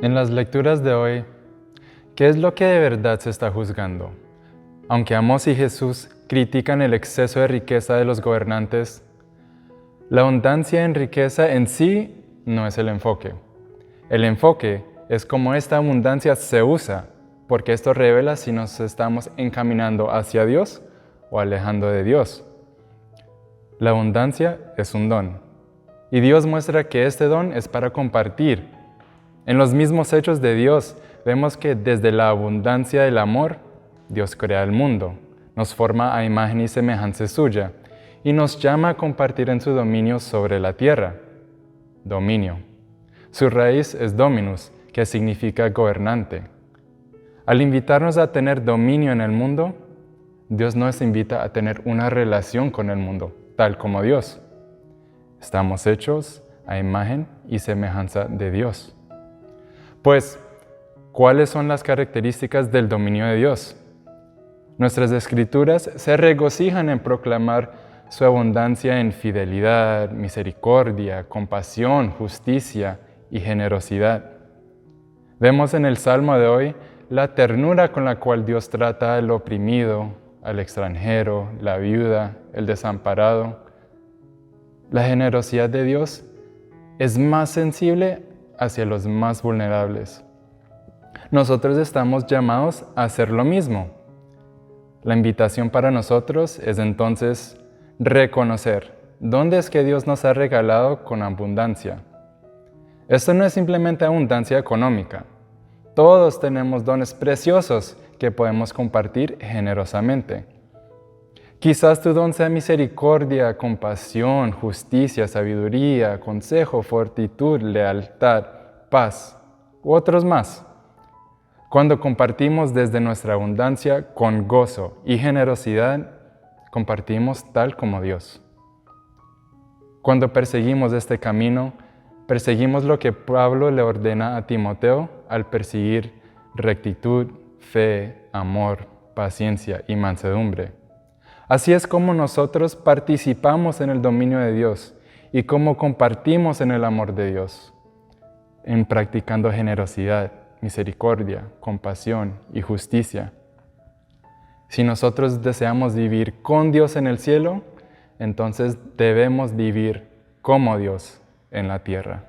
En las lecturas de hoy, ¿qué es lo que de verdad se está juzgando? Aunque Amós y Jesús critican el exceso de riqueza de los gobernantes, la abundancia en riqueza en sí no es el enfoque. El enfoque es cómo esta abundancia se usa, porque esto revela si nos estamos encaminando hacia Dios o alejando de Dios. La abundancia es un don, y Dios muestra que este don es para compartir. En los mismos hechos de Dios vemos que desde la abundancia del amor, Dios crea el mundo, nos forma a imagen y semejanza suya, y nos llama a compartir en su dominio sobre la tierra. Dominio. Su raíz es dominus, que significa gobernante. Al invitarnos a tener dominio en el mundo, Dios nos invita a tener una relación con el mundo, tal como Dios. Estamos hechos a imagen y semejanza de Dios. Pues, ¿cuáles son las características del dominio de Dios? Nuestras escrituras se regocijan en proclamar su abundancia en fidelidad, misericordia, compasión, justicia y generosidad. Vemos en el Salmo de hoy la ternura con la cual Dios trata al oprimido, al extranjero, la viuda, el desamparado. La generosidad de Dios es más sensible hacia los más vulnerables. Nosotros estamos llamados a hacer lo mismo. La invitación para nosotros es entonces reconocer dónde es que Dios nos ha regalado con abundancia. Esto no es simplemente abundancia económica. Todos tenemos dones preciosos que podemos compartir generosamente. Quizás tu don sea misericordia, compasión, justicia, sabiduría, consejo, fortitud, lealtad, paz, u otros más. Cuando compartimos desde nuestra abundancia con gozo y generosidad, compartimos tal como Dios. Cuando perseguimos este camino, perseguimos lo que Pablo le ordena a Timoteo al perseguir rectitud, fe, amor, paciencia y mansedumbre. Así es como nosotros participamos en el dominio de Dios y cómo compartimos en el amor de Dios, en practicando generosidad, misericordia, compasión y justicia. Si nosotros deseamos vivir con Dios en el cielo, entonces debemos vivir como Dios en la tierra.